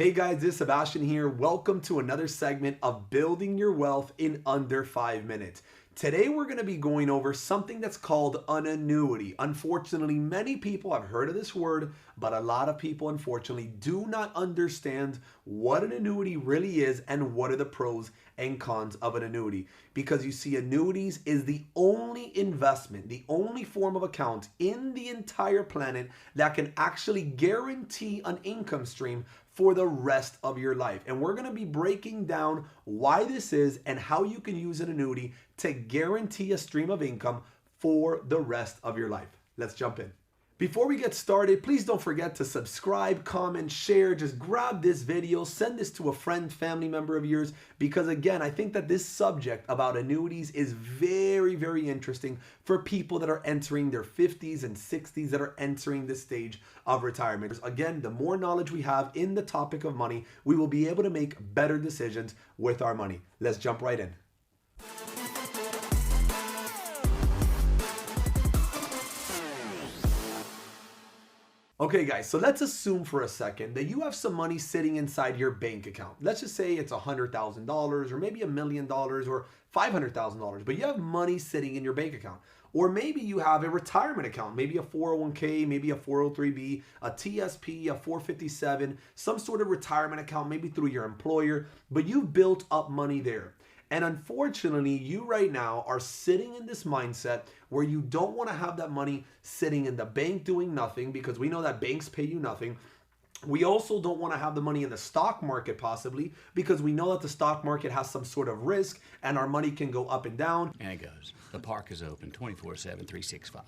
Hey guys, this is Sebastian here. Welcome to another segment of Building Your Wealth in Under 5 Minutes. Today we're going to be going over something that's called an annuity. Unfortunately, many people have heard of this word, but a lot of people unfortunately do not understand what an annuity really is and what are the pros and cons of an annuity. Because you see, annuities is the only investment, the only form of account in the entire planet that can actually guarantee an income stream for the rest of your life. And we're going to be breaking down why this is and how you can use an annuity to guarantee a stream of income for the rest of your life. Let's jump in. Before we get started, please don't forget to subscribe, comment, share. Just grab this video, send this to a friend, family member of yours, because again, I think that this subject about annuities is very, very interesting for people that are entering their 50s and 60s, that are entering this stage of retirement. Again, the more knowledge we have in the topic of money, we will be able to make better decisions with our money. Let's jump right in. Okay guys, so let's assume for a second that you have some money sitting inside your bank account. Let's just say it's $100,000 or maybe $1 million or $500,000, but you have money sitting in your bank account. Or maybe you have a retirement account, maybe a 401k, maybe a 403b, a TSP, a 457, some sort of retirement account, maybe through your employer, but you've built up money there. And unfortunately, you right now are sitting in this mindset where you don't want to have that money sitting in the bank doing nothing, because we know that banks pay you nothing. We also don't want to have the money in the stock market possibly, because we know that the stock market has some sort of risk and our money can go up and down. And it goes. The park is open 24/7, 365.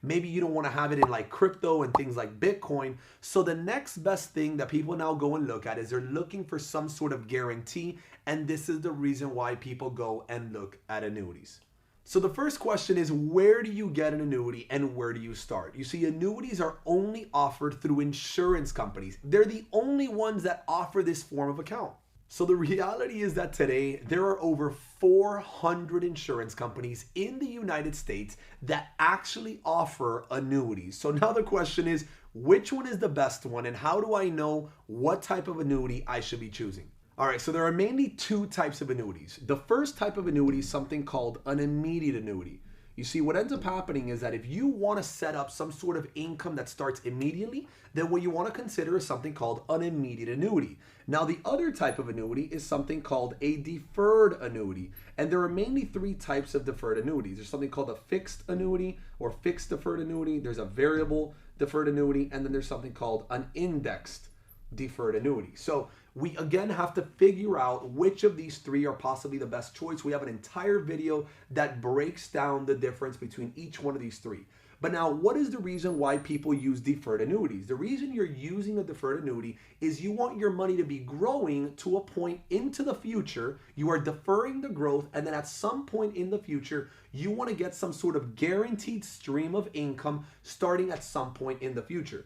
Maybe you don't want to have it in like crypto and things like Bitcoin. So the next best thing that people now go and look at is they're looking for some sort of guarantee. And this is the reason why people go and look at annuities. So the first question is, where do you get an annuity and where do you start? You see, annuities are only offered through insurance companies. They're the only ones that offer this form of account. So the reality is that today there are over 400 insurance companies in the United States that actually offer annuities. So now the question is, which one is the best one and how do I know what type of annuity I should be choosing? All right, so there are mainly two types of annuities. The first type of annuity is something called an immediate annuity. You see, what ends up happening is that if you want to set up some sort of income that starts immediately, then what you want to consider is something called an immediate annuity. Now, the other type of annuity is something called a deferred annuity. And there are mainly three types of deferred annuities. There's something called a fixed annuity or fixed deferred annuity. There's a variable deferred annuity. And then there's something called an indexed deferred annuity. So we again have to figure out which of these three are possibly the best choice. We have an entire video that breaks down the difference between each one of these three. But now, what is the reason why people use deferred annuities? The reason you're using a deferred annuity is you want your money to be growing to a point into the future. You are deferring the growth, and then at some point in the future, you want to get some sort of guaranteed stream of income starting at some point in the future.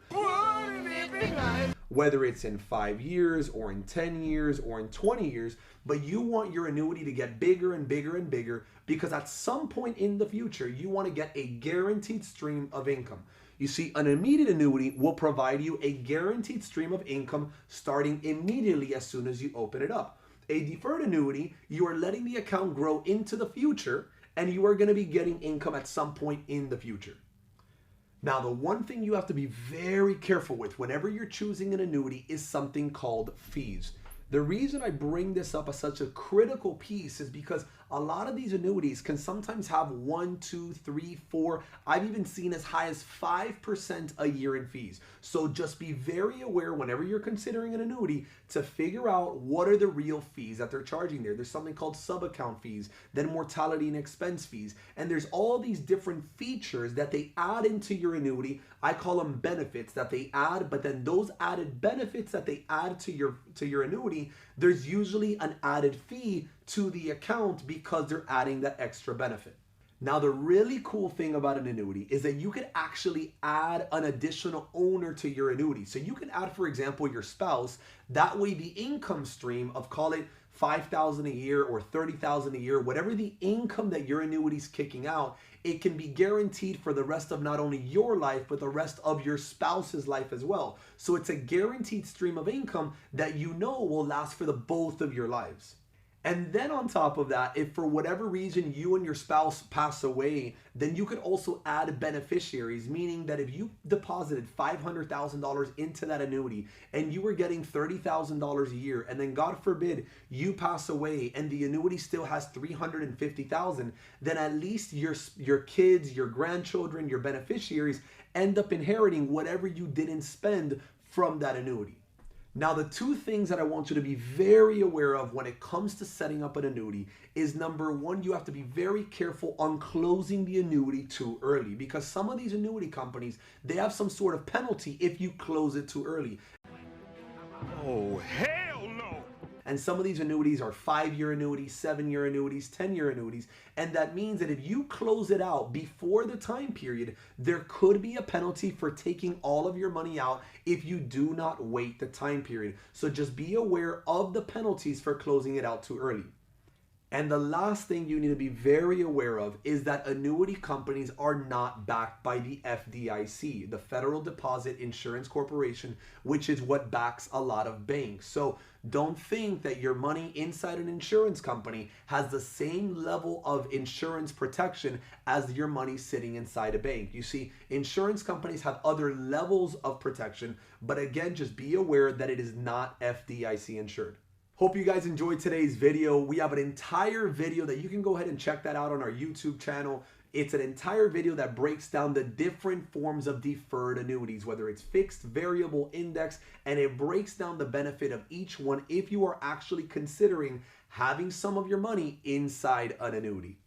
Whether it's in 5 years or in 10 years or in 20 years, but you want your annuity to get bigger and bigger and bigger, because at some point in the future, you want to get a guaranteed stream of income. You see, an immediate annuity will provide you a guaranteed stream of income starting immediately as soon as you open it up. A deferred annuity, you are letting the account grow into the future, and you are going to be getting income at some point in the future. Now, the one thing you have to be very careful with whenever you're choosing an annuity is something called fees. The reason I bring this up as such a critical piece is because a lot of these annuities can sometimes have 1, 2, 3, 4, I've even seen as high as 5% a year in fees. So just be very aware whenever you're considering an annuity to figure out what are the real fees that they're charging there. There's something called sub-account fees, then mortality and expense fees, and there's all these different features that they add into your annuity. I call them benefits that they add, but then those added benefits that they add to your annuity, there's usually an added fee to the account because they're adding that extra benefit. Now, the really cool thing about an annuity is that you can actually add an additional owner to your annuity. So you can add, for example, your spouse. That way the income stream of, call it $5,000 a year or $30,000 a year, whatever the income that your annuity is kicking out, it can be guaranteed for the rest of not only your life, but the rest of your spouse's life as well. So it's a guaranteed stream of income that you know will last for the both of your lives. And then on top of that, if for whatever reason you and your spouse pass away, then you could also add beneficiaries, meaning that if you deposited $500,000 into that annuity and you were getting $30,000 a year, and then God forbid you pass away and the annuity still has $350,000, then at least your kids, your grandchildren, your beneficiaries end up inheriting whatever you didn't spend from that annuity. Now, the two things that I want you to be very aware of when it comes to setting up an annuity is, number one, you have to be very careful on closing the annuity too early, because some of these annuity companies, they have some sort of penalty if you close it too early. Oh, hell no! And some of these annuities are 5-year annuities, 7-year annuities, 10-year annuities. And that means that if you close it out before the time period, there could be a penalty for taking all of your money out if you do not wait the time period. So just be aware of the penalties for closing it out too early. And the last thing you need to be very aware of is that annuity companies are not backed by the FDIC, the Federal Deposit Insurance Corporation, which is what backs a lot of banks. So don't think that your money inside an insurance company has the same level of insurance protection as your money sitting inside a bank. You see, insurance companies have other levels of protection, but again, just be aware that it is not FDIC insured. Hope you guys enjoyed today's video. We have an entire video that you can go ahead and check that out on our YouTube channel. It's an entire video that breaks down the different forms of deferred annuities, whether it's fixed, variable, index, and it breaks down the benefit of each one if you are actually considering having some of your money inside an annuity.